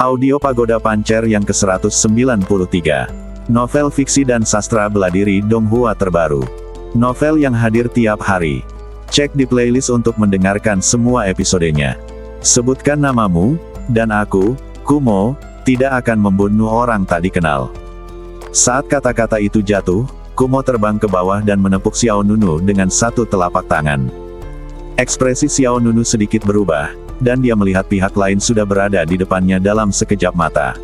Audio Pagoda Pancer yang ke-193. Novel fiksi dan sastra beladiri Donghua terbaru. Novel yang hadir tiap hari. Cek di playlist untuk mendengarkan semua episodenya. Sebutkan namamu, dan aku, Kumo, tidak akan membunuh orang tak dikenal. Saat kata-kata itu jatuh, Kumo terbang ke bawah dan menepuk Xiao Nunu dengan satu telapak tangan. Ekspresi Xiao Nunu sedikit berubah, dan dia melihat pihak lain sudah berada di depannya dalam sekejap mata.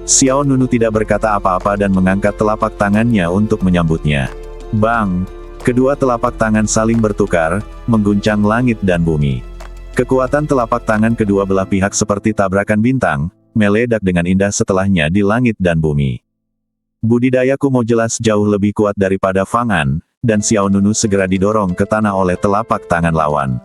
Xiao Nunu tidak berkata apa-apa dan mengangkat telapak tangannya untuk menyambutnya. Bang! Kedua telapak tangan saling bertukar, mengguncang langit dan bumi. Kekuatan telapak tangan kedua belah pihak seperti tabrakan bintang, meledak dengan indah setelahnya di langit dan bumi. Budidaya Kumo jelas jauh lebih kuat daripada Fang An, dan Xiao Nunu segera didorong ke tanah oleh telapak tangan lawan.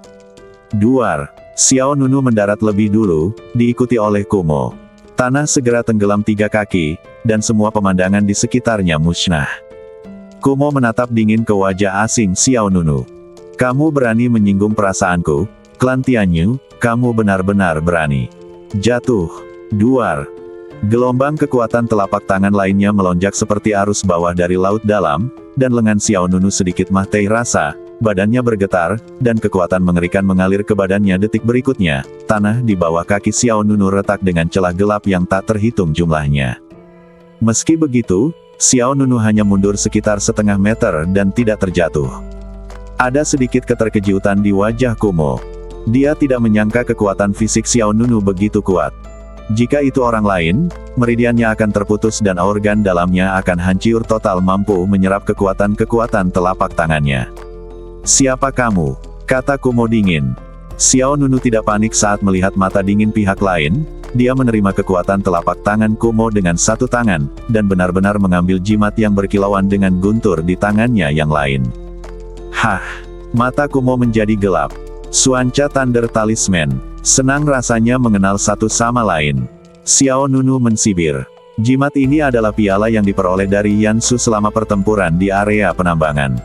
Duar! Xiao Nunu mendarat lebih dulu, diikuti oleh Kumo. Tanah segera tenggelam 3 kaki, dan semua pemandangan di sekitarnya musnah. Kumo menatap dingin ke wajah asing Xiao Nunu. Kamu berani menyinggung perasaanku, Klan Tianyu, kamu benar-benar berani. Jatuh. Duar. Gelombang kekuatan telapak tangan lainnya melonjak seperti arus bawah dari laut dalam, dan lengan Xiao Nunu sedikit mahtai rasa, badannya bergetar, dan kekuatan mengerikan mengalir ke badannya detik berikutnya. Tanah di bawah kaki Xiao Nunu retak dengan celah gelap yang tak terhitung jumlahnya. Meski begitu, Xiao Nunu hanya mundur sekitar setengah meter dan tidak terjatuh. Ada sedikit keterkejutan di wajah Kumo. Dia tidak menyangka kekuatan fisik Xiao Nunu begitu kuat. Jika itu orang lain, meridiannya akan terputus dan organ dalamnya akan hancur total mampu menyerap kekuatan-kekuatan telapak tangannya. Siapa kamu? Kata Kumo dingin. Xiao Nunu tidak panik saat melihat mata dingin pihak lain, dia menerima kekuatan telapak tangan Kumo dengan satu tangan, dan benar-benar mengambil jimat yang berkilauan dengan guntur di tangannya yang lain. Hah! Mata Kumo menjadi gelap. Suanca Thunder Talisman. Senang rasanya mengenal satu sama lain. Xiao Nunu mensibir. Jimat ini adalah piala yang diperoleh dari Yansu selama pertempuran di area penambangan.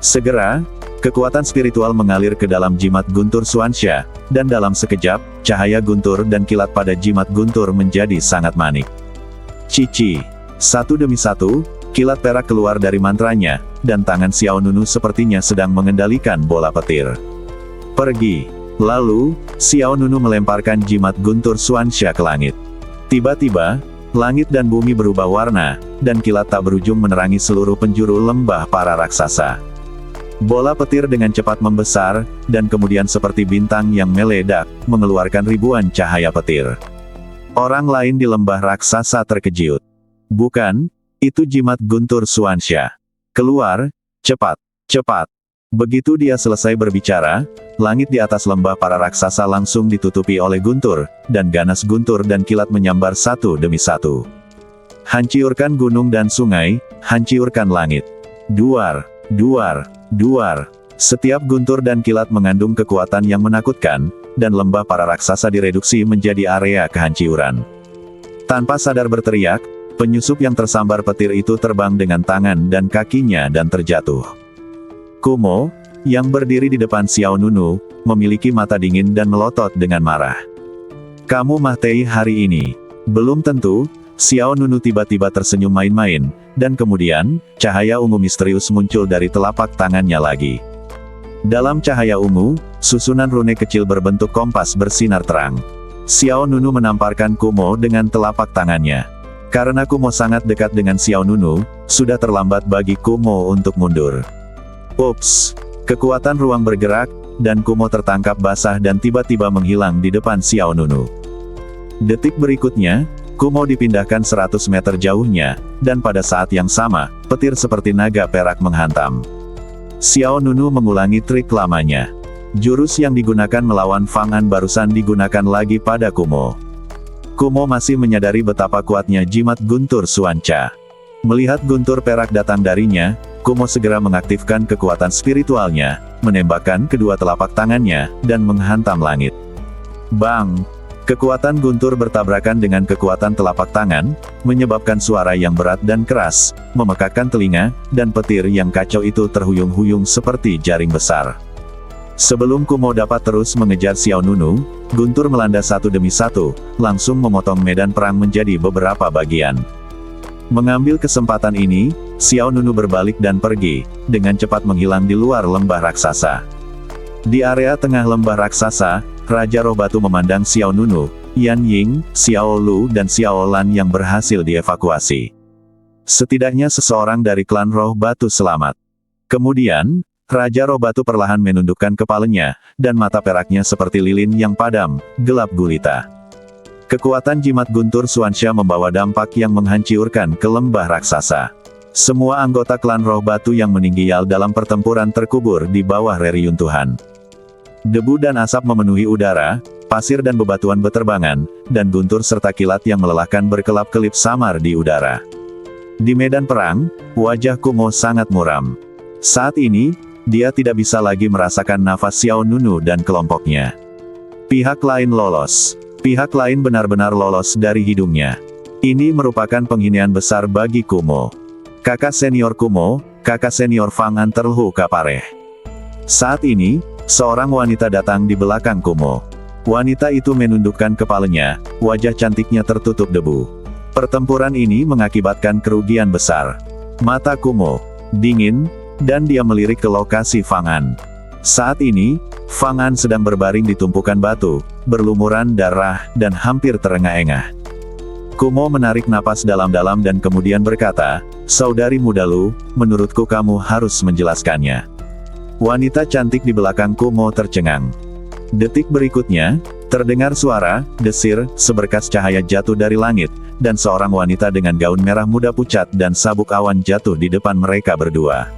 Segera, kekuatan spiritual mengalir ke dalam jimat guntur Suanca, dan dalam sekejap, cahaya guntur dan kilat pada jimat guntur menjadi sangat manik. Cici. Satu demi satu, kilat perak keluar dari mantranya, dan tangan Xiao Nunu sepertinya sedang mengendalikan bola petir. Pergi. Lalu, Xiao Nunu melemparkan jimat guntur Suanca ke langit. Tiba-tiba, langit dan bumi berubah warna, dan kilat tak berujung menerangi seluruh penjuru lembah para raksasa. Bola petir dengan cepat membesar, dan kemudian seperti bintang yang meledak, mengeluarkan ribuan cahaya petir. Orang lain di lembah raksasa terkejut. Bukan, itu jimat guntur Suanca. Keluar, cepat, cepat. Begitu dia selesai berbicara, langit di atas lembah para raksasa langsung ditutupi oleh guntur, dan ganas guntur dan kilat menyambar satu demi satu. Hancurkan gunung dan sungai, hancurkan langit. Duar, duar, duar. Setiap guntur dan kilat mengandung kekuatan yang menakutkan, dan lembah para raksasa direduksi menjadi area kehancuran. Tanpa sadar berteriak, penyusup yang tersambar petir itu terbang dengan tangan dan kakinya dan terjatuh. Kumo, yang berdiri di depan Xiao Nunu, memiliki mata dingin dan melotot dengan marah. Kamu mahtai hari ini. Belum tentu. Xiao Nunu tiba-tiba tersenyum main-main, dan kemudian, cahaya ungu misterius muncul dari telapak tangannya lagi. Dalam cahaya ungu, susunan rune kecil berbentuk kompas bersinar terang. Xiao Nunu menamparkan Kumo dengan telapak tangannya. Karena Kumo sangat dekat dengan Xiao Nunu, sudah terlambat bagi Kumo untuk mundur. Ups! Kekuatan ruang bergerak, dan Kumo tertangkap basah dan tiba-tiba menghilang di depan Xiao Nunu. Detik berikutnya, Kumo dipindahkan 100 meter jauhnya, dan pada saat yang sama, petir seperti naga perak menghantam. Xiao Nunu mengulangi trik lamanya. Jurus yang digunakan melawan Fang An barusan digunakan lagi pada Kumo. Kumo masih menyadari betapa kuatnya jimat guntur Suanca. Melihat guntur perak datang darinya, Kumo segera mengaktifkan kekuatan spiritualnya, menembakkan kedua telapak tangannya, dan menghantam langit. Bang! Kekuatan guntur bertabrakan dengan kekuatan telapak tangan, menyebabkan suara yang berat dan keras, memekakkan telinga, dan petir yang kacau itu terhuyung-huyung seperti jaring besar. Sebelum Kumo dapat terus mengejar Xiao Nunu, Guntur melanda satu demi satu, langsung memotong medan perang menjadi beberapa bagian. Mengambil kesempatan ini, Xiao Nunu berbalik dan pergi, dengan cepat menghilang di luar lembah raksasa. Di area tengah lembah raksasa, Raja Roh Batu memandang Xiao Nunu, Yan Ying, Xiao Lu dan Xiao Lan yang berhasil dievakuasi. Setidaknya seseorang dari klan Roh Batu selamat. Kemudian, Raja Roh Batu perlahan menundukkan kepalanya, dan mata peraknya seperti lilin yang padam, gelap gulita. Kekuatan jimat Guntur Suansha membawa dampak yang menghancurkan ke lembah raksasa. Semua anggota klan Roh Batu yang meninggal dalam pertempuran terkubur di bawah reruntuhan. Debu dan asap memenuhi udara, pasir dan bebatuan beterbangan, dan guntur serta kilat yang melelahkan berkelap-kelip samar di udara. Di medan perang, wajah Kumo sangat muram. Saat ini, dia tidak bisa lagi merasakan nafas Xiao Nunu dan kelompoknya. Pihak lain lolos. Pihak lain benar-benar lolos dari hidungnya. Ini merupakan penghinaan besar bagi Kumo. Kakak senior Kumo, kakak senior Fang An terluka kapareh. Saat ini, seorang wanita datang di belakang Kumo. Wanita itu menundukkan kepalanya, wajah cantiknya tertutup debu. Pertempuran ini mengakibatkan kerugian besar. Mata Kumo dingin, dan dia melirik ke lokasi Fang An. Saat ini, Fang An sedang berbaring di tumpukan batu, berlumuran darah, dan hampir terengah-engah. Kumo menarik napas dalam-dalam dan kemudian berkata, "Saudari muda Lu, menurutku kamu harus menjelaskannya." Wanita cantik di belakang Kumo tercengang. Detik berikutnya, terdengar suara, desir, seberkas cahaya jatuh dari langit, dan seorang wanita dengan gaun merah muda pucat dan sabuk awan jatuh di depan mereka berdua.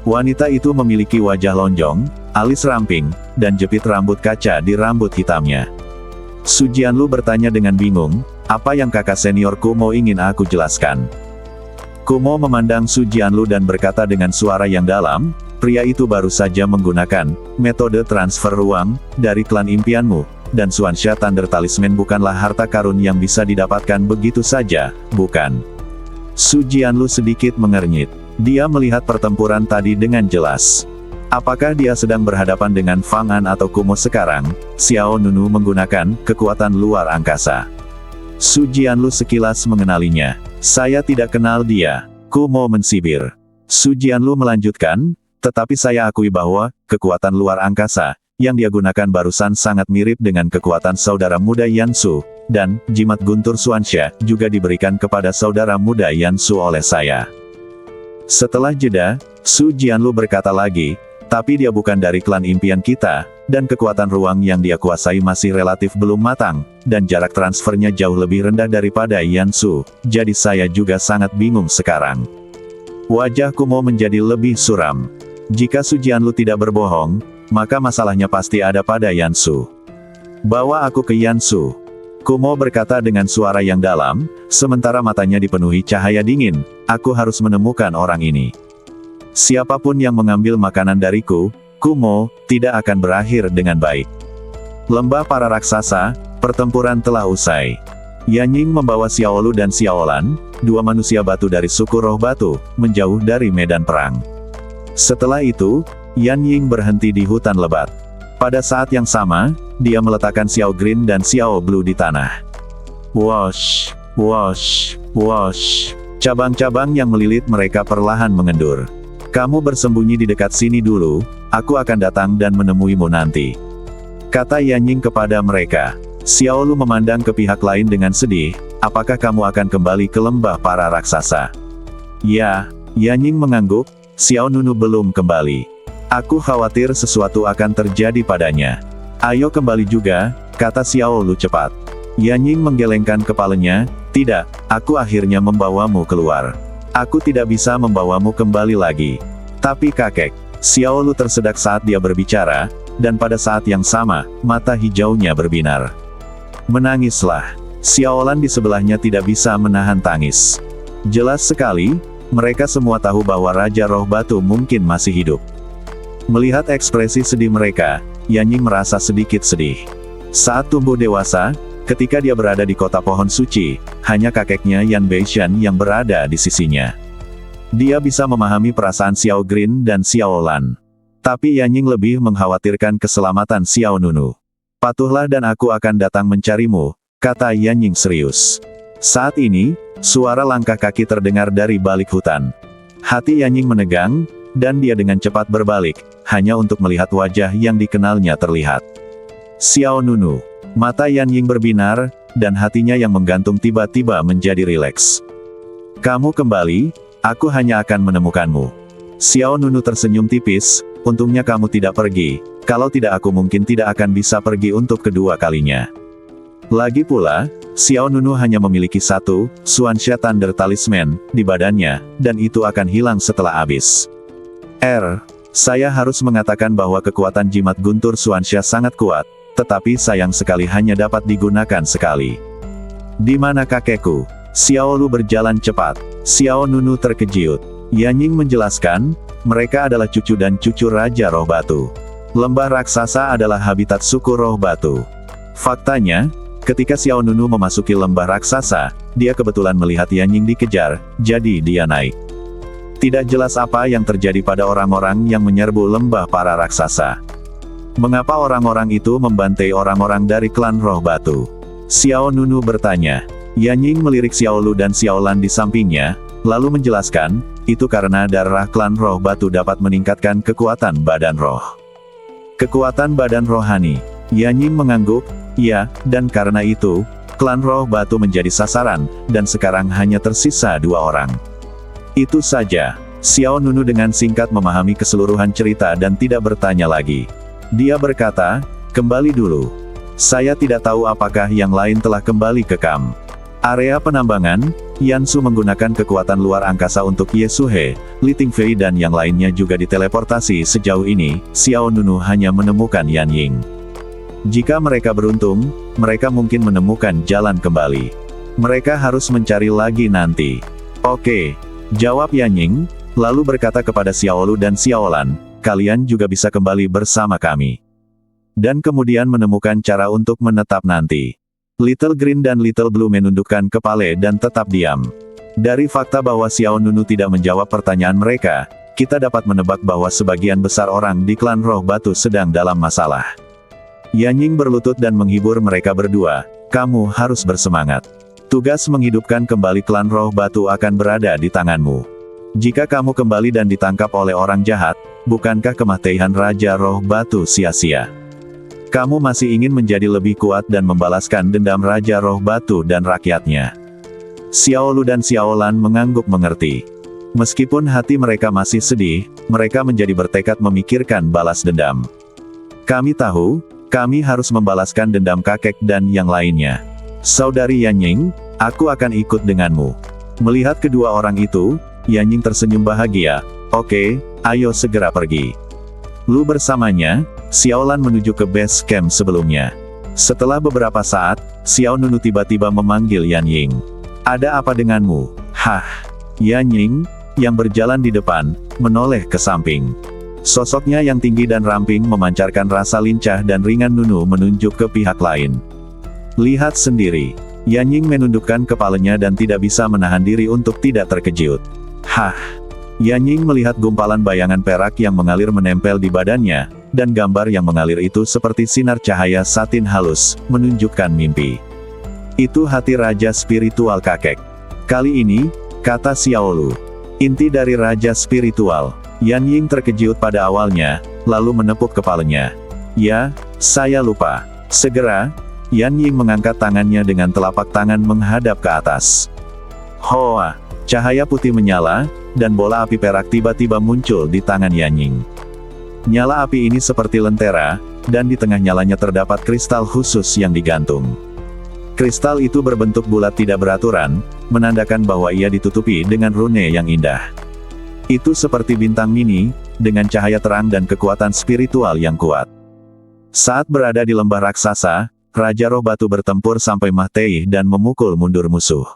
Wanita itu memiliki wajah lonjong, alis ramping, dan jepit rambut kaca di rambut hitamnya. Su Jianlu bertanya dengan bingung, "Apa yang kakak senior Kumo ingin aku jelaskan?" Kumo memandang Su Jianlu dan berkata dengan suara yang dalam, "Pria itu baru saja menggunakan metode transfer ruang dari klan impianmu, dan Suansha Thunder Talisman bukanlah harta karun yang bisa didapatkan begitu saja, bukan?" Su Jianlu sedikit mengernyit. Dia melihat pertempuran tadi dengan jelas. Apakah dia sedang berhadapan dengan Fang An atau Kumo sekarang? Xiao Nunu menggunakan kekuatan luar angkasa. Su Jianlu sekilas mengenalinya. "Saya tidak kenal dia." Kumo mensibir. Su Jianlu melanjutkan, "Tetapi saya akui bahwa kekuatan luar angkasa yang dia gunakan barusan sangat mirip dengan kekuatan saudara muda Yansu, dan jimat Guntur Suansha juga diberikan kepada saudara muda Yansu oleh saya." Setelah jeda, Su Jianlu berkata lagi, "Tapi dia bukan dari klan impian kita, dan kekuatan ruang yang dia kuasai masih relatif belum matang, dan jarak transfernya jauh lebih rendah daripada Yansu, jadi saya juga sangat bingung sekarang." Wajah Kumo menjadi lebih suram. Jika Su Jianlu tidak berbohong, maka masalahnya pasti ada pada Yansu. "Bawa aku ke Yansu." Kumo berkata dengan suara yang dalam, sementara matanya dipenuhi cahaya dingin, "Aku harus menemukan orang ini. Siapapun yang mengambil makanan dariku, Kumo, tidak akan berakhir dengan baik." Lembah para raksasa, pertempuran telah usai. Yan Ying membawa Xiao Lu dan Xiao Lan, dua manusia batu dari suku Roh Batu, menjauh dari medan perang. Setelah itu, Yan Ying berhenti di hutan lebat. Pada saat yang sama, dia meletakkan Xiao Green dan Xiao Blue di tanah. Wosh, wosh, wosh. Cabang-cabang yang melilit mereka perlahan mengendur. "Kamu bersembunyi di dekat sini dulu, aku akan datang dan menemuimu nanti," kata Yan Ying kepada mereka. Xiao Lu memandang ke pihak lain dengan sedih, "Apakah kamu akan kembali ke lembah para raksasa?" "Ya," Yan Ying mengangguk, "Xiao Nunu belum kembali. Aku khawatir sesuatu akan terjadi padanya." "Ayo kembali juga," kata Xiao Lu cepat. Yan Ying menggelengkan kepalanya, "Tidak, aku akhirnya membawamu keluar. Aku tidak bisa membawamu kembali lagi." "Tapi kakek," Xiao Lu tersedak saat dia berbicara, dan pada saat yang sama, mata hijaunya berbinar. "Menangislah." Xiao Lan di sebelahnya tidak bisa menahan tangis. Jelas sekali, mereka semua tahu bahwa Raja Roh Batu mungkin masih hidup. Melihat ekspresi sedih mereka, Yan Ying merasa sedikit sedih. Saat tumbuh dewasa, ketika dia berada di kota pohon suci, hanya kakeknya Yan Beishan yang berada di sisinya. Dia bisa memahami perasaan Xiao Green dan Xiao Lan. Tapi Yanying lebih mengkhawatirkan keselamatan Xiao Nunu. Patuhlah dan aku akan datang mencarimu, kata Yanying serius. Saat ini, suara langkah kaki terdengar dari balik hutan. Hati Yanying menegang, dan dia dengan cepat berbalik, hanya untuk melihat wajah yang dikenalnya terlihat. Xiao Nunu. Mata Yanying berbinar, dan hatinya yang menggantung tiba-tiba menjadi rileks. Kamu kembali, aku hanya akan menemukanmu. Xiao Nunu tersenyum tipis, untungnya kamu tidak pergi, kalau tidak aku mungkin tidak akan bisa pergi untuk kedua kalinya. Lagi pula, Xiao Nunu hanya memiliki satu, Xuanxia Thunder Talisman, di badannya, dan itu akan hilang setelah habis. Saya harus mengatakan bahwa kekuatan jimat guntur Xuanxia sangat kuat, tetapi sayang sekali hanya dapat digunakan sekali. Di mana kakekku? Xiao Lu berjalan cepat. Xiao Nunu terkejut. Yanying menjelaskan, mereka adalah cucu dan cucu Raja Roh Batu. Lembah raksasa adalah habitat suku Roh Batu. Faktanya, ketika Xiao Nunu memasuki lembah raksasa, dia kebetulan melihat Yanying dikejar, jadi dia naik. Tidak jelas apa yang terjadi pada orang-orang yang menyerbu lembah para raksasa. Mengapa orang-orang itu membantai orang-orang dari klan Roh Batu? Xiao Nunu bertanya. Yanying melirik Xiao Lu dan Xiao Lan di sampingnya, lalu menjelaskan, itu karena darah klan Roh Batu dapat meningkatkan kekuatan badan roh. Kekuatan badan rohani. Yanying mengangguk, ya, dan karena itu, klan Roh Batu menjadi sasaran, dan sekarang hanya tersisa 2 orang. Itu saja. Xiao Nunu dengan singkat memahami keseluruhan cerita dan tidak bertanya lagi. Dia berkata, kembali dulu. Saya tidak tahu apakah yang lain telah kembali ke kamp. Area penambangan, Yansu menggunakan kekuatan luar angkasa untuk Ye Suhe, Li Tingfei dan yang lainnya juga diteleportasi. Sejauh ini, Xiao Nunu hanya menemukan Yanying. Jika mereka beruntung, mereka mungkin menemukan jalan kembali. Mereka harus mencari lagi nanti. Oke, jawab Yanying, lalu berkata kepada Xiao Lu dan Xiao Lan, kalian juga bisa kembali bersama kami. Dan kemudian menemukan cara untuk menetap nanti. Little Green dan Little Blue menundukkan kepala dan tetap diam. Dari fakta bahwa Xiao Nunu tidak menjawab pertanyaan mereka, kita dapat menebak bahwa sebagian besar orang di klan Roh Batu sedang dalam masalah. Yanying berlutut dan menghibur mereka berdua, kamu harus bersemangat. Tugas menghidupkan kembali klan Roh Batu akan berada di tanganmu. Jika kamu kembali dan ditangkap oleh orang jahat, bukankah kematian Raja Roh Batu sia-sia? Kamu masih ingin menjadi lebih kuat dan membalaskan dendam Raja Roh Batu dan rakyatnya. Xiao Lu dan Xiao Lan mengangguk mengerti. Meskipun hati mereka masih sedih, mereka menjadi bertekad memikirkan balas dendam. Kami tahu, kami harus membalaskan dendam kakek dan yang lainnya. Saudari Yanying, aku akan ikut denganmu. Melihat kedua orang itu, Yanying tersenyum bahagia. Oke, ayo segera pergi. Lu bersamanya, Xiao Lan menuju ke base camp sebelumnya. Setelah beberapa saat, Xiao Nunu tiba-tiba memanggil Yanying. Ada apa denganmu? Hah? Yanying, yang berjalan di depan, menoleh ke samping. Sosoknya yang tinggi dan ramping memancarkan rasa lincah dan ringan. Nunu menunjuk ke pihak lain. Lihat sendiri. Yanying menundukkan kepalanya dan tidak bisa menahan diri untuk tidak terkejut. Hah? Yanying melihat gumpalan bayangan perak yang mengalir menempel di badannya, dan gambar yang mengalir itu seperti sinar cahaya satin halus, menunjukkan mimpi. Itu hati Raja Spiritual kakek. Kali ini, kata Xiao Lu. Inti dari Raja Spiritual. Yanying terkejut pada awalnya, lalu menepuk kepalanya. Ya, saya lupa. Segera, Yanying mengangkat tangannya dengan telapak tangan menghadap ke atas. Hoa! Cahaya putih menyala, dan bola api perak tiba-tiba muncul di tangan Yanying. Nyala api ini seperti lentera, dan di tengah nyalanya terdapat kristal khusus yang digantung. Kristal itu berbentuk bulat tidak beraturan, menandakan bahwa ia ditutupi dengan rune yang indah. Itu seperti bintang mini, dengan cahaya terang dan kekuatan spiritual yang kuat. Saat berada di lembah raksasa, Raja Roh Batu bertempur sampai mati dan memukul mundur musuh.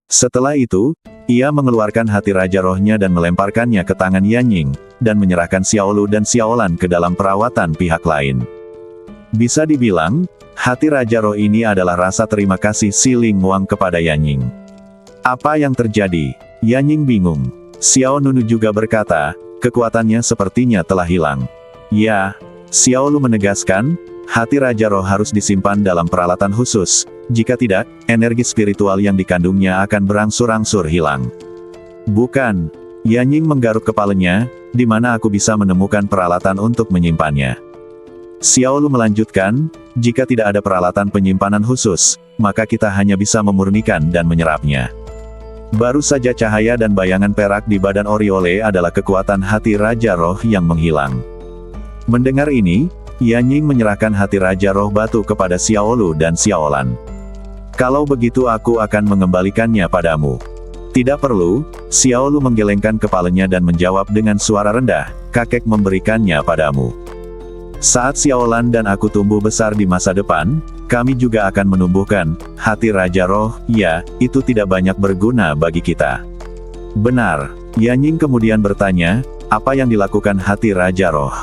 Setelah itu, ia mengeluarkan hati Raja Rohnya dan melemparkannya ke tangan Yanying, dan menyerahkan Xiao Lu dan Xiao Lan ke dalam perawatan pihak lain. Bisa dibilang, hati Raja Roh ini adalah rasa terima kasih Si Ling Wang kepada Yanying. Apa yang terjadi? Yanying bingung. Xiao Nunu juga berkata, kekuatannya sepertinya telah hilang. Ya, Xiao Lu menegaskan, hati Raja Roh harus disimpan dalam peralatan khusus, jika tidak, energi spiritual yang dikandungnya akan berangsur-angsur hilang. Bukan. Yan Ying menggaruk kepalanya, di mana aku bisa menemukan peralatan untuk menyimpannya. Xiao Lu melanjutkan, jika tidak ada peralatan penyimpanan khusus, maka kita hanya bisa memurnikan dan menyerapnya. Baru saja cahaya dan bayangan perak di badan Oriole adalah kekuatan hati Raja Roh yang menghilang. Mendengar ini, Yan Ying menyerahkan hati Raja Roh Batu kepada Xiao Lu dan Xiao Lan. Kalau begitu aku akan mengembalikannya padamu. Tidak perlu, Xiao Lu menggelengkan kepalanya dan menjawab dengan suara rendah, kakek memberikannya padamu. Saat Xiao Lan dan aku tumbuh besar di masa depan, kami juga akan menumbuhkan hati Raja Roh, ya, itu tidak banyak berguna bagi kita. Benar, Yan Ying kemudian bertanya, apa yang dilakukan hati Raja Roh?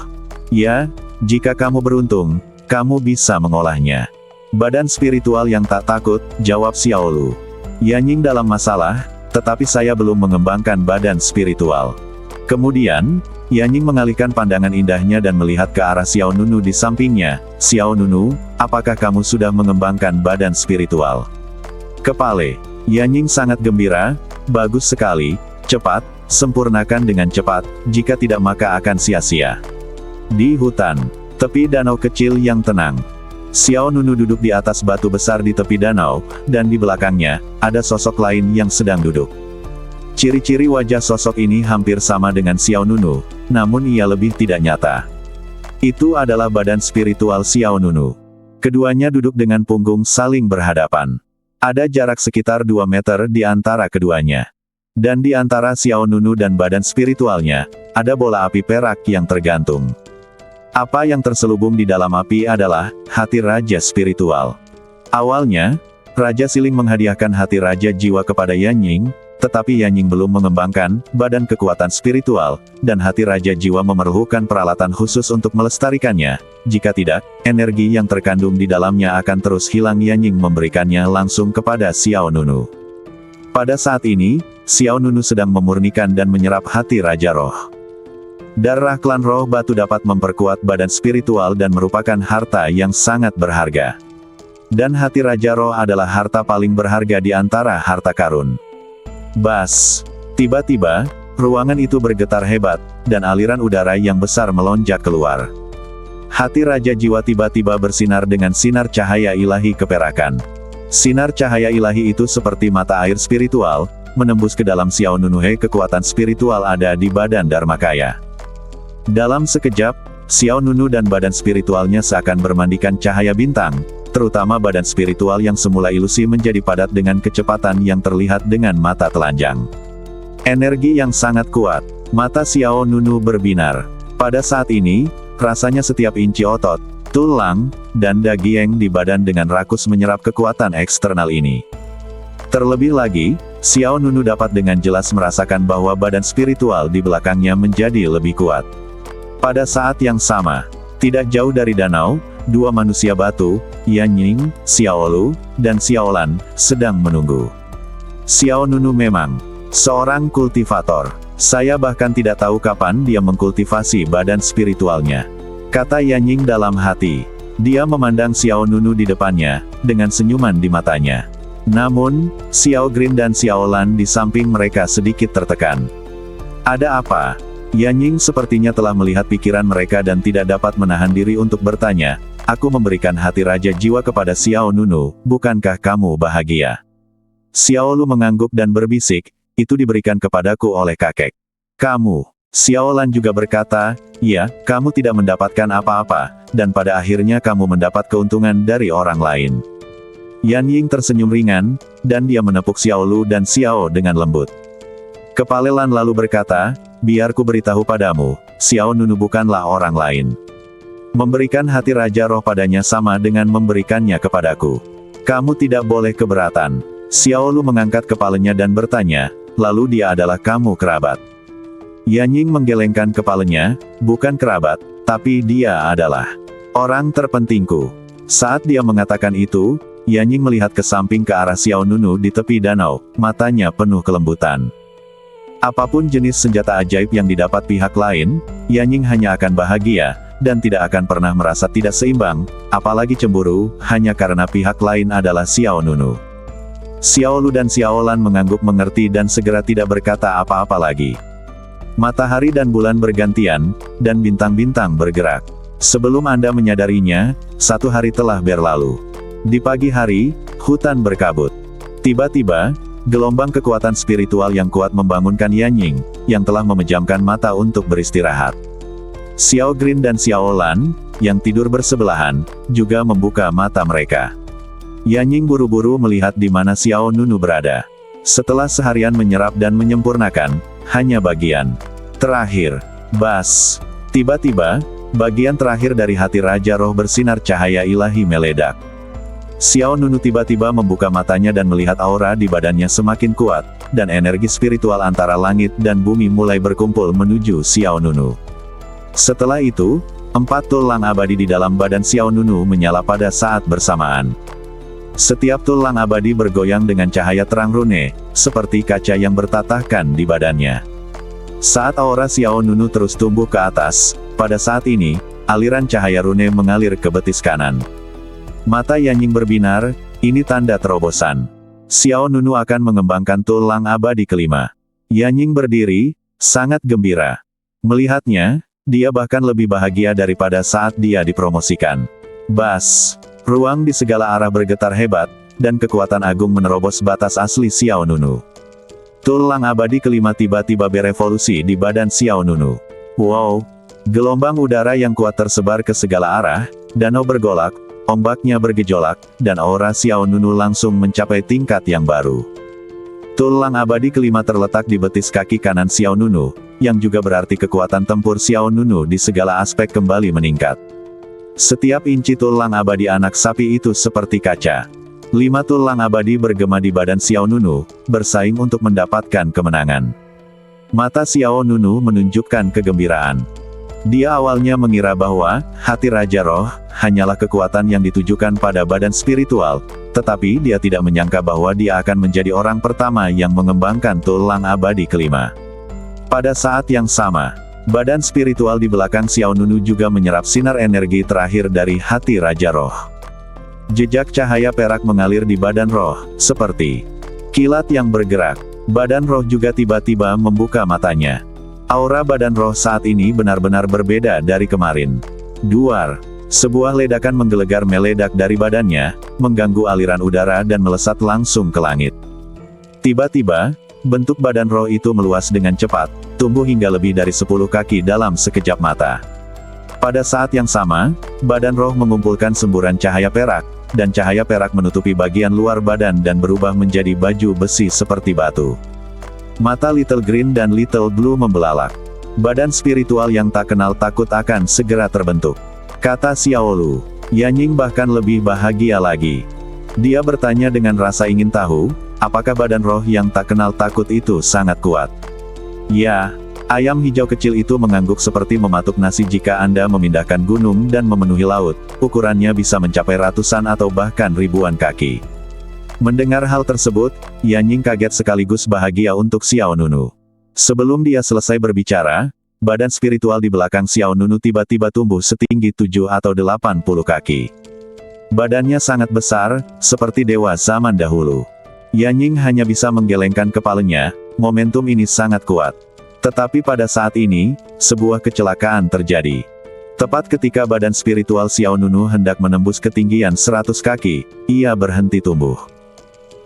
Ya, jika kamu beruntung, kamu bisa mengolahnya. Badan spiritual yang tak takut, jawab Xiao Lu. Yan Ying dalam masalah, tetapi saya belum mengembangkan badan spiritual. Kemudian, Yan Ying mengalihkan pandangan indahnya dan melihat ke arah Xiao Nunu di sampingnya. Xiao Nunu, apakah kamu sudah mengembangkan badan spiritual? Kepale. Yan Ying sangat gembira, bagus sekali, cepat, sempurnakan dengan cepat, jika tidak maka akan sia-sia. Di hutan, tepi danau kecil yang tenang. Xiao Nunu duduk di atas batu besar di tepi danau, dan di belakangnya, ada sosok lain yang sedang duduk. Ciri-ciri wajah sosok ini hampir sama dengan Xiao Nunu, namun ia lebih tidak nyata. Itu adalah badan spiritual Xiao Nunu. Keduanya duduk dengan punggung saling berhadapan. Ada jarak sekitar 2 meter di antara keduanya. Dan di antara Xiao Nunu dan badan spiritualnya, ada bola api perak yang tergantung. Apa yang terselubung di dalam api adalah hati Raja Spiritual. Awalnya, Raja Siling menghadiahkan hati Raja Jiwa kepada Yan Ying, tetapi Yan Ying belum mengembangkan badan kekuatan spiritual, dan hati Raja Jiwa memerlukan peralatan khusus untuk melestarikannya. Jika tidak, energi yang terkandung di dalamnya akan terus hilang. Yan Ying memberikannya langsung kepada Xiao Nunu. Pada saat ini, Xiao Nunu sedang memurnikan dan menyerap hati Raja Roh. Darah klan Roh Batu dapat memperkuat badan spiritual dan merupakan harta yang sangat berharga. Dan hati Raja Roh adalah harta paling berharga di antara harta karun. Bas! Tiba-tiba, ruangan itu bergetar hebat, dan aliran udara yang besar melonjak keluar. Hati Raja Jiwa tiba-tiba bersinar dengan sinar cahaya ilahi keperakan. Sinar cahaya ilahi itu seperti mata air spiritual, menembus ke dalam Xiao Nunu. Kekuatan spiritual ada di badan Dharmakaya. Dalam sekejap, Xiao Nunu dan badan spiritualnya seakan bermandikan cahaya bintang, terutama badan spiritual yang semula ilusi menjadi padat dengan kecepatan yang terlihat dengan mata telanjang. Energi yang sangat kuat, mata Xiao Nunu berbinar. Pada saat ini, rasanya setiap inci otot, tulang, dan daging di badan dengan rakus menyerap kekuatan eksternal ini. Terlebih lagi, Xiao Nunu dapat dengan jelas merasakan bahwa badan spiritual di belakangnya menjadi lebih kuat. Pada saat yang sama, tidak jauh dari danau, 2 manusia batu, Yan Ying, Xiao Lu, dan Xiao Lan, sedang menunggu. Xiao Nunu memang seorang kultivator. Saya bahkan tidak tahu kapan dia mengkultivasi badan spiritualnya, kata Yan Ying dalam hati. Dia memandang Xiao Nunu di depannya, dengan senyuman di matanya. Namun, Xiao Green dan Xiao Lan di samping mereka sedikit tertekan. Ada apa? Yan Ying sepertinya telah melihat pikiran mereka dan tidak dapat menahan diri untuk bertanya, aku memberikan hati Raja Jiwa kepada Xiao Nunu, bukankah kamu bahagia? Xiao Lu mengangguk dan berbisik, itu diberikan kepadaku oleh kakek. Kamu. Xiao Lan juga berkata, iya, kamu tidak mendapatkan apa-apa, dan pada akhirnya kamu mendapat keuntungan dari orang lain. Yan Ying tersenyum ringan, dan dia menepuk Xiao Lu dan Xiao dengan lembut. Kepala Lan lalu berkata, biar ku beritahu padamu, Xiao Nunu bukanlah orang lain. Memberikan hati Raja Roh padanya sama dengan memberikannya kepadaku. Kamu tidak boleh keberatan. Xiao Lu mengangkat kepalanya dan bertanya, lalu dia adalah kamu kerabat? Yan Ying menggelengkan kepalanya, bukan kerabat, tapi dia adalah orang terpentingku. Saat dia mengatakan itu, Yan Ying melihat ke samping ke arah Xiao Nunu di tepi danau, matanya penuh kelembutan. Apapun jenis senjata ajaib yang didapat pihak lain, Yanying hanya akan bahagia, dan tidak akan pernah merasa tidak seimbang, apalagi cemburu, hanya karena pihak lain adalah Xiao Nunu. Xiao Lu dan Xiao Lan mengangguk mengerti dan segera tidak berkata apa-apa lagi. Matahari dan bulan bergantian, dan bintang-bintang bergerak. Sebelum Anda menyadarinya, 1 hari telah berlalu. Di pagi hari, hutan berkabut. Tiba-tiba, gelombang kekuatan spiritual yang kuat membangunkan Yanying, yang telah memejamkan mata untuk beristirahat. Xiao Green dan Xiao Lan, yang tidur bersebelahan, juga membuka mata mereka. Yanying buru-buru melihat di mana Xiao Nunu berada. Setelah seharian menyerap dan menyempurnakan, hanya bagian terakhir. Bas. Tiba-tiba, bagian terakhir dari hati Raja Roh bersinar cahaya ilahi meledak. Xiao Nunu tiba-tiba membuka matanya dan melihat aura di badannya semakin kuat, dan energi spiritual antara langit dan bumi mulai berkumpul menuju Xiao Nunu. Setelah itu, 4 tulang abadi di dalam badan Xiao Nunu menyala pada saat bersamaan. Setiap tulang abadi bergoyang dengan cahaya terang rune, seperti kaca yang bertatahkan di badannya. Saat aura Xiao Nunu terus tumbuh ke atas, pada saat ini, aliran cahaya rune mengalir ke betis kanan. Mata Yanying berbinar, ini tanda terobosan. Xiao Nunu akan mengembangkan tulang abadi kelima. Yanying berdiri, sangat gembira. Melihatnya, dia bahkan lebih bahagia daripada saat dia dipromosikan. Bas. Ruang di segala arah bergetar hebat, dan kekuatan agung menerobos batas asli Xiao Nunu. Tulang abadi kelima tiba-tiba berevolusi di badan Xiao Nunu. Wow! Gelombang udara yang kuat tersebar ke segala arah, danau bergolak, ombaknya bergejolak, dan aura Xiao Nunu langsung mencapai tingkat yang baru. Tulang abadi kelima terletak di betis kaki kanan Xiao Nunu, yang juga berarti kekuatan tempur Xiao Nunu di segala aspek kembali meningkat. Setiap inci tulang abadi anak sapi itu seperti kaca. 5 tulang abadi bergema di badan Xiao Nunu, bersaing untuk mendapatkan kemenangan. Mata Xiao Nunu menunjukkan kegembiraan. Dia awalnya mengira bahwa hati Raja Roh hanyalah kekuatan yang ditujukan pada badan spiritual, tetapi dia tidak menyangka bahwa dia akan menjadi orang pertama yang mengembangkan tulang abadi kelima. Pada saat yang sama, badan spiritual di belakang Xiao Nunu juga menyerap sinar energi terakhir dari hati Raja Roh. Jejak cahaya perak mengalir di badan roh, seperti kilat yang bergerak. Badan roh juga tiba-tiba membuka matanya. Aura badan roh saat ini benar-benar berbeda dari kemarin. Duar. Sebuah ledakan menggelegar meledak dari badannya, mengganggu aliran udara dan melesat langsung ke langit. Tiba-tiba, bentuk badan roh itu meluas dengan cepat, tumbuh hingga lebih dari 10 kaki dalam sekejap mata. Pada saat yang sama, badan roh mengumpulkan semburan cahaya perak, dan cahaya perak menutupi bagian luar badan dan berubah menjadi baju besi seperti batu. Mata Little Green dan Little Blue membelalak. Badan spiritual yang tak kenal takut akan segera terbentuk. Kata Xiao Lu. Yanying bahkan lebih bahagia lagi. Dia bertanya dengan rasa ingin tahu, apakah badan roh yang tak kenal takut itu sangat kuat. Ya, ayam hijau kecil itu mengangguk seperti mematuk nasi jika Anda memindahkan gunung dan memenuhi laut, ukurannya bisa mencapai ratusan atau bahkan ribuan kaki. Mendengar hal tersebut, Yanying kaget sekaligus bahagia untuk Xiao Nunu. Sebelum dia selesai berbicara, badan spiritual di belakang Xiao Nunu tiba-tiba tumbuh setinggi 7 atau 80 kaki. Badannya sangat besar, seperti dewa zaman dahulu. Yanying hanya bisa menggelengkan kepalanya, momentum ini sangat kuat. Tetapi pada saat ini, sebuah kecelakaan terjadi. Tepat ketika badan spiritual Xiao Nunu hendak menembus ketinggian 100 kaki, ia berhenti tumbuh.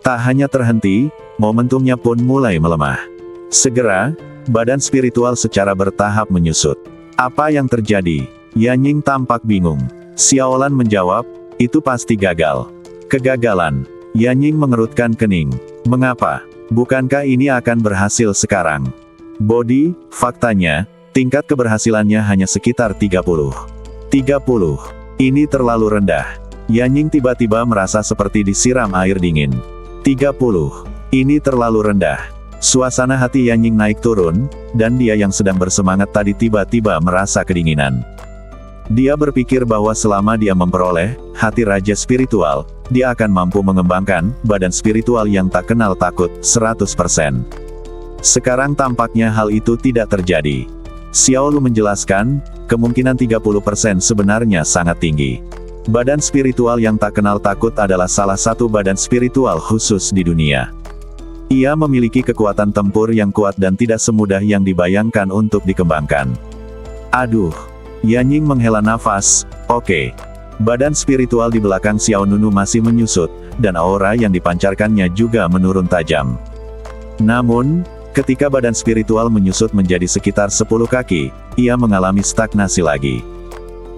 Tak hanya terhenti, momentumnya pun mulai melemah. Segera, badan spiritual secara bertahap menyusut. Apa yang terjadi? Yanying tampak bingung. Xiao Lan menjawab, itu pasti gagal. Kegagalan. Yanying mengerutkan kening. Mengapa? Bukankah ini akan berhasil sekarang? Body, faktanya, tingkat keberhasilannya hanya sekitar 30. 30. Ini terlalu rendah. Yanying tiba-tiba merasa seperti disiram air dingin. 30. Ini terlalu rendah. Suasana hati Yanying naik turun, dan dia yang sedang bersemangat tadi tiba-tiba merasa kedinginan. Dia berpikir bahwa selama dia memperoleh hati raja spiritual, dia akan mampu mengembangkan badan spiritual yang tak kenal takut 100%. Sekarang tampaknya hal itu tidak terjadi. Xiao Lu menjelaskan, kemungkinan 30% sebenarnya sangat tinggi. Badan spiritual yang tak kenal takut adalah salah satu badan spiritual khusus di dunia. Ia memiliki kekuatan tempur yang kuat dan tidak semudah yang dibayangkan untuk dikembangkan. Aduh. Yanying menghela nafas, oke. Badan spiritual di belakang Xiao Nunu masih menyusut, dan aura yang dipancarkannya juga menurun tajam. Namun, ketika badan spiritual menyusut menjadi sekitar 10 kaki, ia mengalami stagnasi lagi.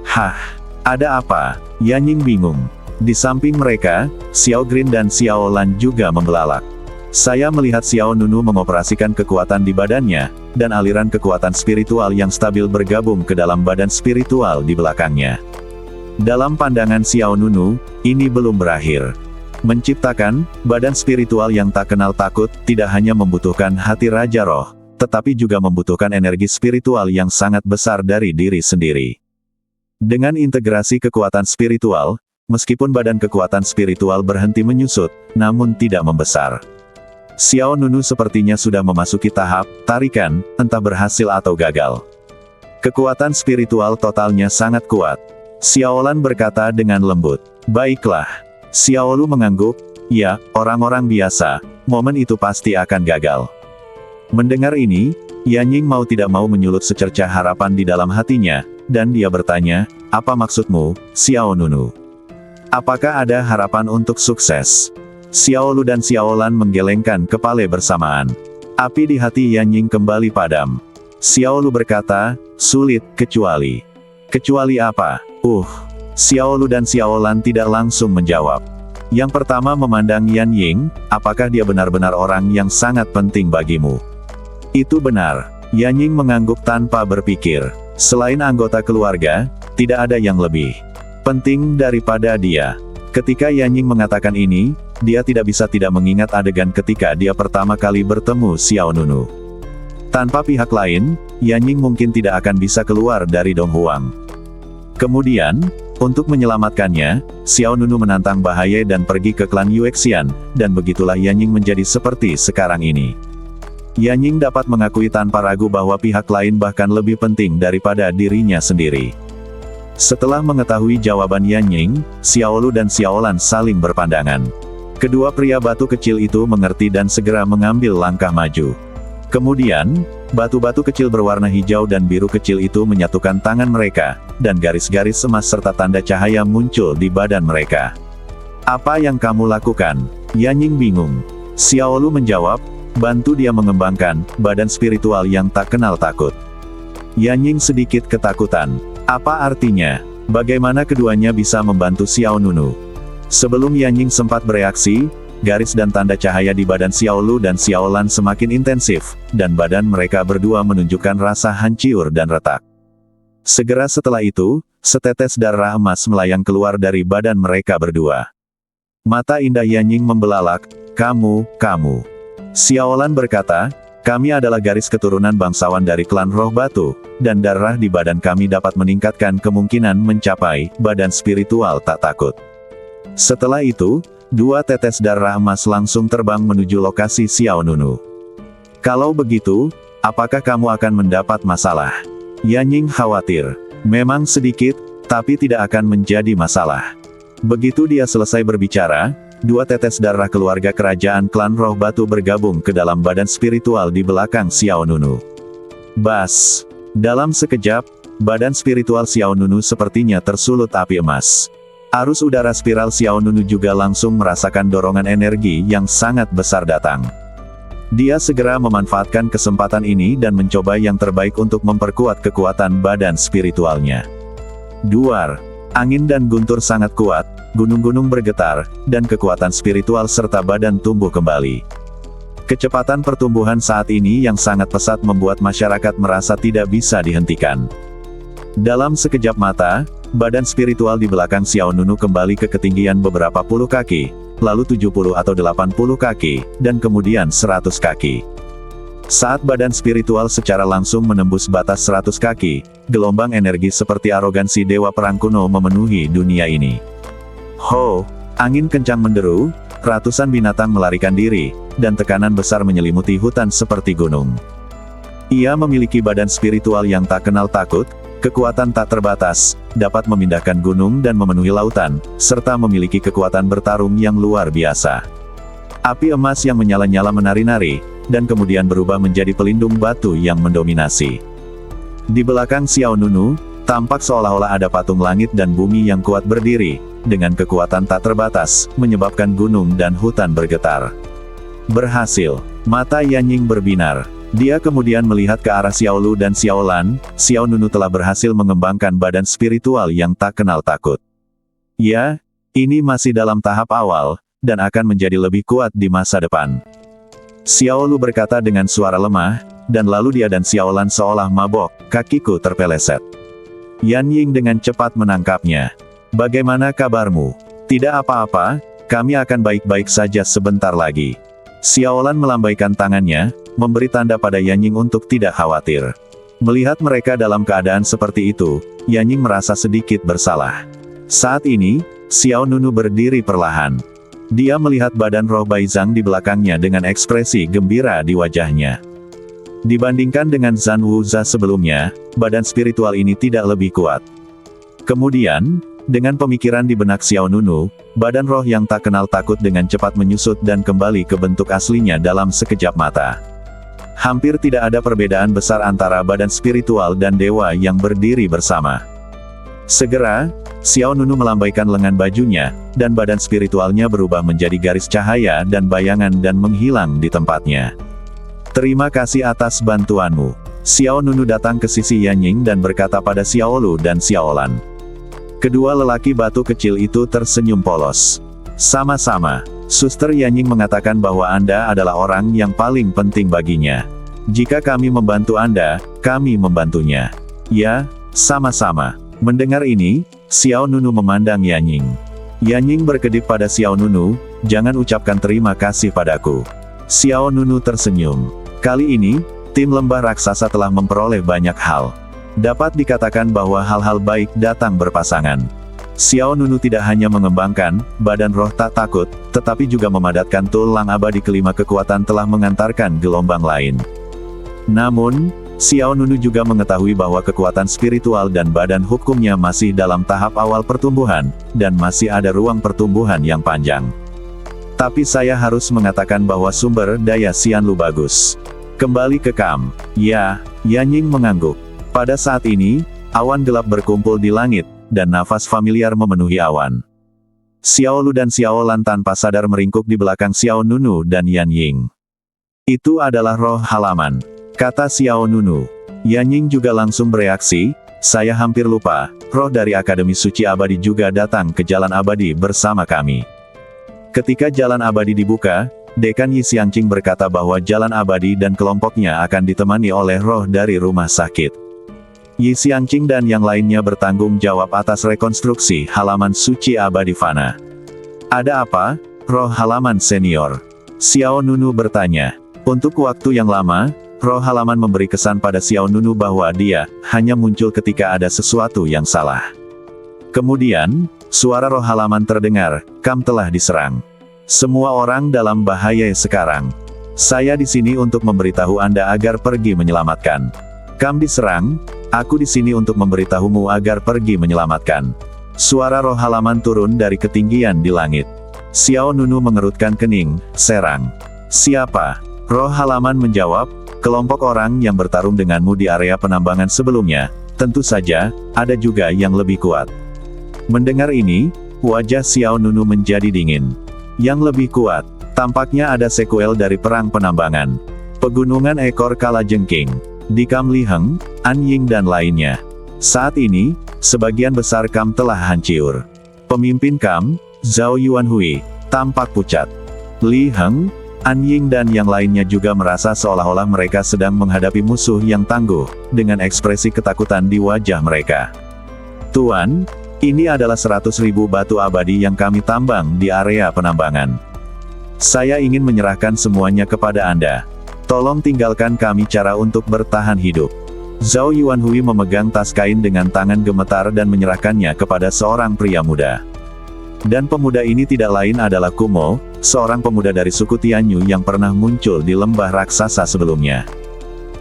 Hah, ada apa? Yanying bingung. Di samping mereka, Xiao Green dan Xiao Lan juga membelalak. Saya melihat Xiao Nunu mengoperasikan kekuatan di badannya, dan aliran kekuatan spiritual yang stabil bergabung ke dalam badan spiritual di belakangnya. Dalam pandangan Xiao Nunu, ini belum berakhir. Menciptakan badan spiritual yang tak kenal takut tidak hanya membutuhkan hati Raja Roh, tetapi juga membutuhkan energi spiritual yang sangat besar dari diri sendiri. Dengan integrasi kekuatan spiritual, meskipun badan kekuatan spiritual berhenti menyusut, namun tidak membesar. Xiao Nunu sepertinya sudah memasuki tahap tarikan, entah berhasil atau gagal. Kekuatan spiritual totalnya sangat kuat. Xiao Lan berkata dengan lembut, "Baiklah." Xiao Lu mengangguk, "Ya, orang-orang biasa, momen itu pasti akan gagal." Mendengar ini, Yanying mau tidak mau menyulut secercah harapan di dalam hatinya, dan dia bertanya, "Apa maksudmu, Xiao Nunu? Apakah ada harapan untuk sukses?" Xiao Lu dan Xiao Lan menggelengkan kepala bersamaan. Api di hati Yanying kembali padam. Xiao Lu berkata, "Sulit, kecuali." "Kecuali apa?" Xiao Lu dan Xiao Lan tidak langsung menjawab. Yang pertama memandang Yanying, "Apakah dia benar-benar orang yang sangat penting bagimu?" "Itu benar." Yanying mengangguk tanpa berpikir. "Selain anggota keluarga, tidak ada yang lebih penting daripada dia." Ketika Yanying mengatakan ini, dia tidak bisa tidak mengingat adegan ketika dia pertama kali bertemu Xiao Nunu. Tanpa pihak lain, Yanying mungkin tidak akan bisa keluar dari Dong Huang. Kemudian, untuk menyelamatkannya, Xiao Nunu menantang bahaya dan pergi ke klan Yuexian, dan begitulah Yanying menjadi seperti sekarang ini. Yanying dapat mengakui tanpa ragu bahwa pihak lain bahkan lebih penting daripada dirinya sendiri. Setelah mengetahui jawaban Yanying, Xiao Lu dan Xiao Lan saling berpandangan. Kedua pria batu kecil itu mengerti dan segera mengambil langkah maju. Kemudian, batu-batu kecil berwarna hijau dan biru kecil itu menyatukan tangan mereka, dan garis-garis emas serta tanda cahaya muncul di badan mereka. "Apa yang kamu lakukan?" Yanying bingung. Xiao Lu menjawab, "Bantu dia mengembangkan badan spiritual yang tak kenal takut." Yanying sedikit ketakutan. Apa artinya? Bagaimana keduanya bisa membantu Xiao Nunu? Sebelum Yanying sempat bereaksi, garis dan tanda cahaya di badan Xiao Lu dan Xiao Lan semakin intensif, dan badan mereka berdua menunjukkan rasa hancur dan retak. Segera setelah itu, setetes darah emas melayang keluar dari badan mereka berdua. Mata indah Yanying membelalak, kamu. Xiao Lan berkata, "Kami adalah garis keturunan bangsawan dari klan Roh Batu, dan darah di badan kami dapat meningkatkan kemungkinan mencapai badan spiritual tak takut." Setelah itu, dua tetes darah emas langsung terbang menuju lokasi Xiao Nunu. "Kalau begitu, apakah kamu akan mendapat masalah?" Yanying khawatir. Memang sedikit, tapi tidak akan menjadi masalah. Begitu dia selesai berbicara, dua tetes darah keluarga kerajaan klan Roh Batu bergabung ke dalam badan spiritual di belakang Xiao Nunu. Bas! Dalam sekejap, badan spiritual Xiao Nunu sepertinya tersulut api emas. Arus udara spiral Xiao Nunu juga langsung merasakan dorongan energi yang sangat besar datang. Dia segera memanfaatkan kesempatan ini dan mencoba yang terbaik untuk memperkuat kekuatan badan spiritualnya. Duar! Angin dan guntur sangat kuat, gunung-gunung bergetar, dan kekuatan spiritual serta badan tumbuh kembali. Kecepatan pertumbuhan saat ini yang sangat pesat membuat masyarakat merasa tidak bisa dihentikan. Dalam sekejap mata, badan spiritual di belakang Xiao Nunu kembali ke ketinggian beberapa puluh kaki, lalu 70 atau 80 kaki, dan kemudian 100 kaki. Saat badan spiritual secara langsung menembus batas 100 kaki, gelombang energi seperti arogansi dewa perang kuno memenuhi dunia ini. Ho! Angin kencang menderu, ratusan binatang melarikan diri, dan tekanan besar menyelimuti hutan seperti gunung. Ia memiliki badan spiritual yang tak kenal takut, kekuatan tak terbatas, dapat memindahkan gunung dan memenuhi lautan, serta memiliki kekuatan bertarung yang luar biasa. Api emas yang menyala-nyala menari-nari, dan kemudian berubah menjadi pelindung batu yang mendominasi. Di belakang Xiao Nunu, tampak seolah-olah ada patung langit dan bumi yang kuat berdiri, dengan kekuatan tak terbatas, menyebabkan gunung dan hutan bergetar. Berhasil. Mata Yanying berbinar. Dia kemudian melihat ke arah Xiao Lu dan Xiao Lan. Xiao Nunu telah berhasil mengembangkan badan spiritual yang tak kenal takut. Ya, ini masih dalam tahap awal, dan akan menjadi lebih kuat di masa depan. Xiao Lu berkata dengan suara lemah, dan lalu dia dan Xiao Lan seolah mabok, kakiku terpeleset. Yan Ying dengan cepat menangkapnya. Bagaimana kabarmu? Tidak apa-apa, kami akan baik-baik saja sebentar lagi. Xiao Lan melambaikan tangannya, memberi tanda pada Yan Ying untuk tidak khawatir. Melihat mereka dalam keadaan seperti itu, Yan Ying merasa sedikit bersalah. Saat ini, Xiao Nunu berdiri perlahan. Dia melihat badan roh Bai Zhang di belakangnya dengan ekspresi gembira di wajahnya. Dibandingkan dengan Zhan Wuza sebelumnya, badan spiritual ini tidak lebih kuat. Kemudian, dengan pemikiran di benak Xiao Nunu, badan roh yang tak kenal takut dengan cepat menyusut dan kembali ke bentuk aslinya dalam sekejap mata. Hampir tidak ada perbedaan besar antara badan spiritual dan dewa yang berdiri bersama. Segera, Xiao Nunu melambaikan lengan bajunya, dan badan spiritualnya berubah menjadi garis cahaya dan bayangan dan menghilang di tempatnya. Terima kasih atas bantuanmu. Xiao Nunu datang ke sisi Yan Ying dan berkata pada Xiao Lu dan Xiao Lan. Kedua lelaki batu kecil itu tersenyum polos. Sama-sama. Suster Yan Ying mengatakan bahwa Anda adalah orang yang paling penting baginya. Jika kami membantu Anda, kami membantunya. Ya, sama-sama. Mendengar ini, Xiao Nunu memandang Yan Ying. Yan Ying berkedip pada Xiao Nunu, jangan ucapkan terima kasih padaku. Xiao Nunu tersenyum. Kali ini, tim lembah raksasa telah memperoleh banyak hal. Dapat dikatakan bahwa hal-hal baik datang berpasangan. Xiao Nunu tidak hanya mengembangkan badan roh tak takut, tetapi juga memadatkan tulang abadi kelima kekuatan telah mengantarkan gelombang lain. Namun, Xiao Nunu juga mengetahui bahwa kekuatan spiritual dan badan hukumnya masih dalam tahap awal pertumbuhan, dan masih ada ruang pertumbuhan yang panjang. Tapi saya harus mengatakan bahwa sumber daya Xianlu bagus. Kembali ke Kam. Ya, Yan Ying mengangguk. Pada saat ini, awan gelap berkumpul di langit, dan nafas familiar memenuhi awan. Xiao Lu dan Xiao Lan tanpa sadar meringkuk di belakang Xiao Nunu dan Yan Ying. Itu adalah roh halaman, kata Xiao Nunu. Yan Ying juga langsung bereaksi, saya hampir lupa, roh dari Akademi Suci Abadi juga datang ke Jalan Abadi bersama kami. Ketika Jalan Abadi dibuka, Dekan Yi Xiangqing berkata bahwa Jalan Abadi dan kelompoknya akan ditemani oleh roh dari rumah sakit. Yi Xiangqing dan yang lainnya bertanggung jawab atas rekonstruksi halaman suci abadi fana. Ada apa, roh halaman senior? Xiao Nunu bertanya. Untuk waktu yang lama, roh halaman memberi kesan pada Xiao Nunu bahwa dia hanya muncul ketika ada sesuatu yang salah. Kemudian, suara roh halaman terdengar, Kam telah diserang. Semua orang dalam bahaya sekarang. Saya di sini untuk memberitahu Anda agar pergi menyelamatkan. Kam diserang, aku di sini untuk memberitahumu agar pergi menyelamatkan. Suara roh halaman turun dari ketinggian di langit. Xiao Nunu mengerutkan kening, serang. Siapa? Roh halaman menjawab, kelompok orang yang bertarung denganmu di area penambangan sebelumnya. Tentu saja, ada juga yang lebih kuat. Mendengar ini, wajah Xiao Nunu menjadi dingin. Yang lebih kuat, tampaknya ada sekuel dari perang penambangan. Pegunungan ekor kalajengking. Di Kam Li Heng, An Ying dan lainnya. Saat ini, sebagian besar Kam telah hancur. Pemimpin Kam, Zhao Yuanhui, tampak pucat. Li Heng, An Ying dan yang lainnya juga merasa seolah-olah mereka sedang menghadapi musuh yang tangguh, dengan ekspresi ketakutan di wajah mereka. Tuan, ini adalah 100.000 batu abadi yang kami tambang di area penambangan. Saya ingin menyerahkan semuanya kepada Anda. Tolong tinggalkan kami cara untuk bertahan hidup. Zhao Yuanhui memegang tas kain dengan tangan gemetar dan menyerahkannya kepada seorang pria muda. Dan pemuda ini tidak lain adalah Kumo, seorang pemuda dari suku Tianyu yang pernah muncul di lembah raksasa sebelumnya.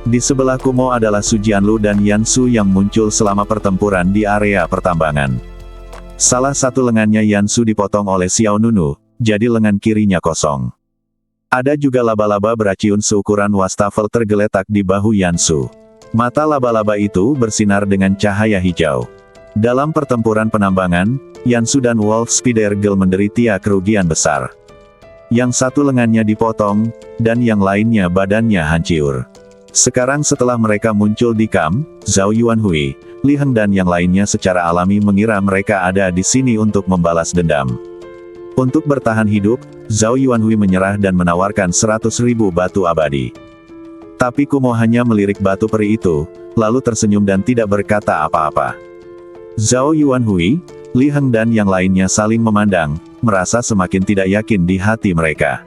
Di sebelah Kumo adalah Su Jianlu dan Yansu yang muncul selama pertempuran di area pertambangan. Salah satu lengannya Yansu dipotong oleh Xiao Nunu, jadi lengan kirinya kosong. Ada juga laba-laba beraciun seukuran wastafel tergeletak di bahu Yansu. Mata laba-laba itu bersinar dengan cahaya hijau. Dalam pertempuran penambangan, Yansu dan Wolf Spider Girl menderita kerugian besar. Yang satu lengannya dipotong, dan yang lainnya badannya hancur. Sekarang setelah mereka muncul di kamp, Zhao Yuanhui, Li Heng dan yang lainnya secara alami mengira mereka ada di sini untuk membalas dendam. Untuk bertahan hidup, Zhao Yuanhui menyerah dan menawarkan 100.000 batu abadi. Tapi Kumo hanya melirik batu peri itu, lalu tersenyum dan tidak berkata apa-apa. Zhao Yuanhui, Li Heng dan yang lainnya saling memandang, merasa semakin tidak yakin di hati mereka.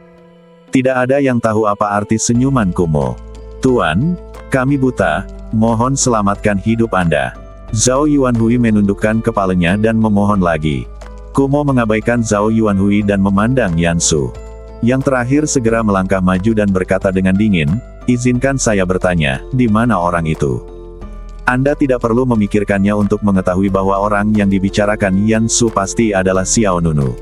Tidak ada yang tahu apa arti senyuman Kumo. "Tuan, kami buta, mohon selamatkan hidup Anda." Zhao Yuanhui menundukkan kepalanya dan memohon lagi. Kumo mengabaikan Zhao Yuanhui dan memandang Yansu. Yang terakhir segera melangkah maju dan berkata dengan dingin, "Izinkan saya bertanya, di mana orang itu?" Anda tidak perlu memikirkannya untuk mengetahui bahwa orang yang dibicarakan Yansu pasti adalah Xiao Nunu.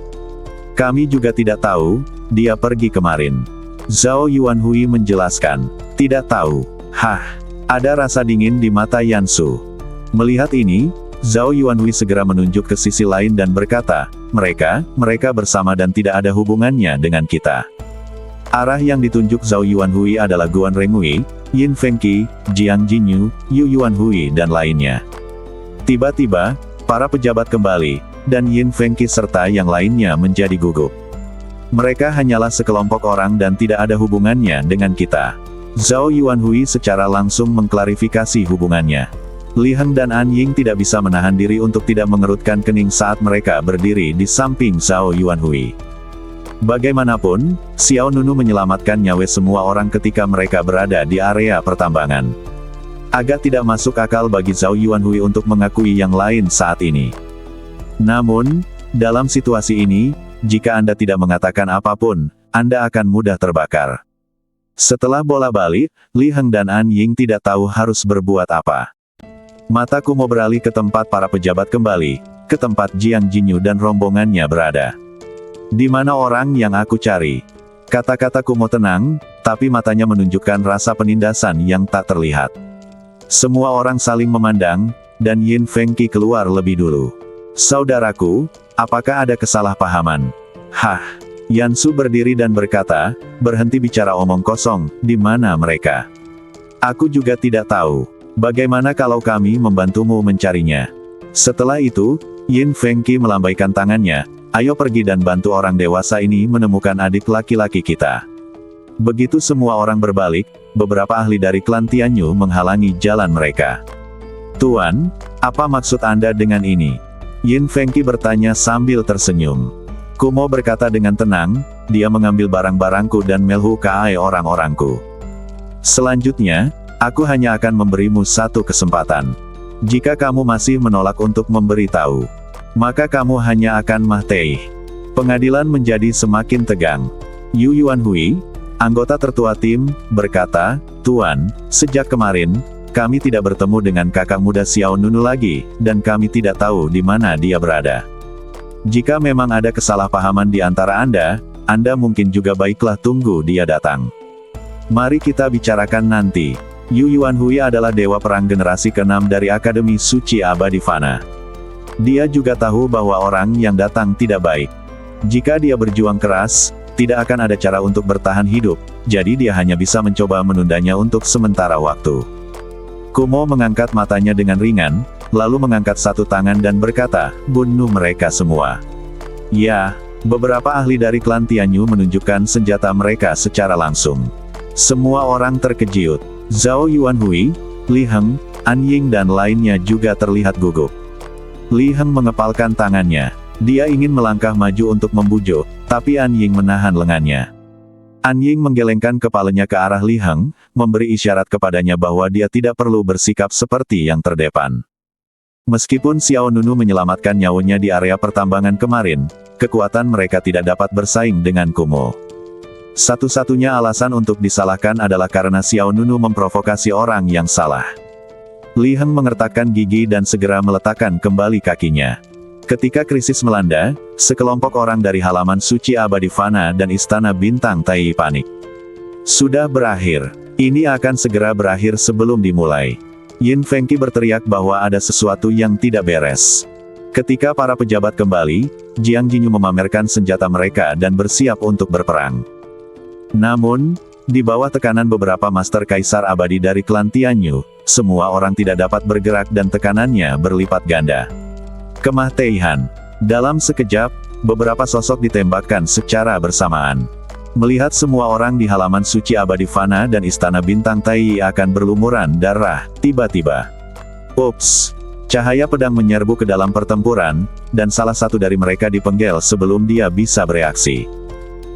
Kami juga tidak tahu, dia pergi kemarin. Zhao Yuanhui menjelaskan. Tidak tahu. Hah. Ada rasa dingin di mata Yansu. Melihat ini, Zhao Yuanhui segera menunjuk ke sisi lain dan berkata, mereka bersama dan tidak ada hubungannya dengan kita. Arah yang ditunjuk Zhao Yuanhui adalah Guan Renghui, Yin Fengqi, Jiang Jinyu, Yu Yuanhui dan lainnya. Tiba-tiba, para pejabat kembali, dan Yin Fengqi serta yang lainnya menjadi gugup. Mereka hanyalah sekelompok orang dan tidak ada hubungannya dengan kita. Zhao Yuanhui secara langsung mengklarifikasi hubungannya. Li Heng dan An Ying tidak bisa menahan diri untuk tidak mengerutkan kening saat mereka berdiri di samping Zhao Yuanhui. Bagaimanapun, Xiao Nunu menyelamatkan nyawa semua orang ketika mereka berada di area pertambangan. Agak tidak masuk akal bagi Zhao Yuanhui untuk mengakui yang lain saat ini. Namun, dalam situasi ini, jika Anda tidak mengatakan apapun, Anda akan mudah terbakar. Setelah bola balik, Li Heng dan An Ying tidak tahu harus berbuat apa. Mata Kumo beralih ke tempat para pejabat kembali, ke tempat Jiang Jinyu dan rombongannya berada. "Di mana orang yang aku cari?" Kata-kata Kumo tenang, tapi matanya menunjukkan rasa penindasan yang tak terlihat. Semua orang saling memandang, dan Yin Fengqi keluar lebih dulu. "Saudaraku, apakah ada kesalahpahaman?" "Hah." Yansu berdiri dan berkata, "Berhenti bicara omong kosong, di mana mereka?" "Aku juga tidak tahu. Bagaimana kalau kami membantumu mencarinya?" Setelah itu, Yin Fengqi melambaikan tangannya, "Ayo pergi dan bantu orang dewasa ini menemukan adik laki-laki kita." Begitu semua orang berbalik, beberapa ahli dari klan Tianyu menghalangi jalan mereka. "Tuan, apa maksud Anda dengan ini?" Yin Fengqi bertanya sambil tersenyum. Kumo berkata dengan tenang, "Dia mengambil barang-barangku dan melhukai orang-orangku. Selanjutnya, aku hanya akan memberimu satu kesempatan. Jika kamu masih menolak untuk memberitahu, maka kamu hanya akan mati." Pengadilan menjadi semakin tegang. Yu Yuanhui, anggota tertua tim, berkata, "Tuan, sejak kemarin, kami tidak bertemu dengan kakak muda Xiao Nunu lagi, dan kami tidak tahu di mana dia berada. Jika memang ada kesalahpahaman di antara Anda mungkin juga baiklah tunggu dia datang. Mari kita bicarakan nanti." Yu Yuanhui adalah dewa perang generasi ke-6 dari Akademi Suci Abadi Fana. Dia juga tahu bahwa orang yang datang tidak baik. Jika dia berjuang keras, tidak akan ada cara untuk bertahan hidup, jadi dia hanya bisa mencoba menundanya untuk sementara waktu. Kumo mengangkat matanya dengan ringan, lalu mengangkat satu tangan dan berkata, "Bunuh mereka semua." Ya, beberapa ahli dari klan Tianyu menunjukkan senjata mereka secara langsung. Semua orang terkejut. Zhao Yuanhui, Li Heng, An Ying dan lainnya juga terlihat gugup. Li Heng mengepalkan tangannya. Dia ingin melangkah maju untuk membujuk, tapi An Ying menahan lengannya. An Ying menggelengkan kepalanya ke arah Li Heng, memberi isyarat kepadanya bahwa dia tidak perlu bersikap seperti yang terdepan. Meskipun Xiao Nunu menyelamatkan nyawanya di area pertambangan kemarin, kekuatan mereka tidak dapat bersaing dengan Kumo. Satu-satunya alasan untuk disalahkan adalah karena Xiao Nunu memprovokasi orang yang salah. Li Heng mengertakkan gigi dan segera meletakkan kembali kakinya. Ketika krisis melanda, sekelompok orang dari halaman suci abadi Fana dan Istana Bintang Tai panik. Sudah berakhir. Ini akan segera berakhir sebelum dimulai. Yin Fengqi berteriak bahwa ada sesuatu yang tidak beres. Ketika para pejabat kembali, Jiang Jinyu memamerkan senjata mereka dan bersiap untuk berperang. Namun, di bawah tekanan beberapa master kaisar abadi dari klan Tianyu, semua orang tidak dapat bergerak dan tekanannya berlipat ganda. Kemah Teihan. Dalam sekejap, beberapa sosok ditembakkan secara bersamaan. Melihat semua orang di halaman suci abadi Fana dan Istana Bintang Tai akan berlumuran darah, tiba-tiba. Ups! Cahaya pedang menyerbu ke dalam pertempuran, dan salah satu dari mereka dipenggal sebelum dia bisa bereaksi.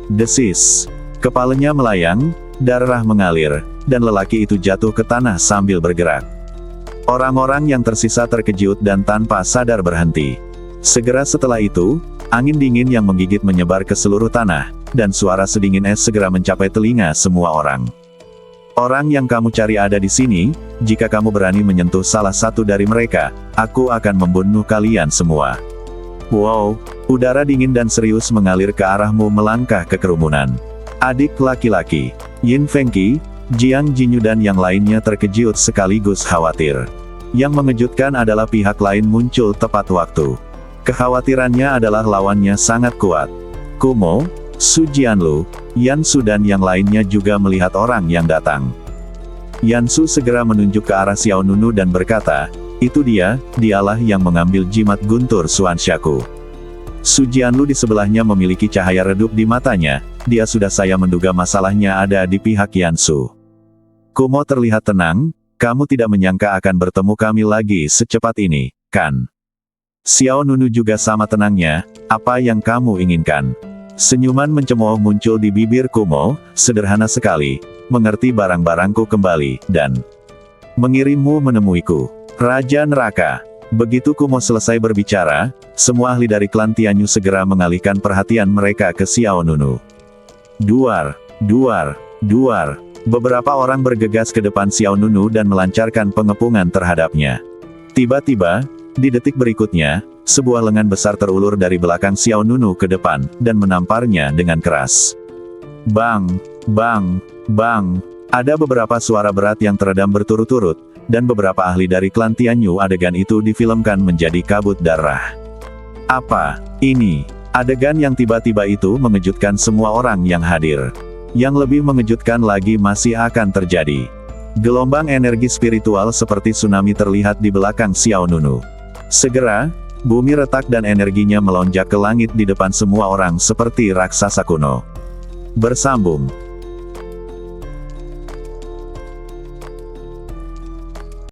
Desis. Kepalanya melayang, darah mengalir, dan lelaki itu jatuh ke tanah sambil bergerak. Orang-orang yang tersisa terkejut dan tanpa sadar berhenti. Segera setelah itu, angin dingin yang menggigit menyebar ke seluruh tanah, dan suara sedingin es segera mencapai telinga semua orang. Orang yang kamu cari ada di sini, jika kamu berani menyentuh salah satu dari mereka, aku akan membunuh kalian semua. Wow, udara dingin dan serius mengalir ke arahmu melangkah ke kerumunan. Adik laki-laki, Yin Fengqi, Jiang Jinyu dan yang lainnya terkejut sekaligus khawatir. Yang mengejutkan adalah pihak lain muncul tepat waktu. Kekhawatirannya adalah lawannya sangat kuat. Kumo, Su Jianlu, Yansu dan yang lainnya juga melihat orang yang datang. Yansu segera menunjuk ke arah Xiao Nunu dan berkata, itu dialah yang mengambil jimat guntur Xuanshaku. Su Jianlu di sebelahnya memiliki cahaya redup di matanya, dia sudah saya menduga masalahnya ada di pihak Yansu. Kumo terlihat tenang, kamu tidak menyangka akan bertemu kami lagi secepat ini, kan? Xiao Nunu juga sama tenangnya, apa yang kamu inginkan? Senyuman mencemooh muncul di bibir Kumo, sederhana sekali, mengerti barang-barangku kembali, dan mengirimmu menemuiku, Raja Neraka. Begitu Kumo selesai berbicara, semua ahli dari klan Tianyu segera mengalihkan perhatian mereka ke Xiao Nunu. Duar, duar, duar. Beberapa orang bergegas ke depan Xiao Nunu dan melancarkan pengepungan terhadapnya. Tiba-tiba, di detik berikutnya, sebuah lengan besar terulur dari belakang Xiao Nunu ke depan, dan menamparnya dengan keras. Bang, bang, bang. Ada beberapa suara berat yang teredam berturut-turut, dan beberapa ahli dari klan Tianyu adegan itu difilmkan menjadi kabut darah. Apa ini? Adegan yang tiba-tiba itu mengejutkan semua orang yang hadir. Yang lebih mengejutkan lagi masih akan terjadi. Gelombang energi spiritual seperti tsunami terlihat di belakang Xiao Nunu. Segera, bumi retak dan energinya melonjak ke langit di depan semua orang seperti raksasa kuno. Bersambung.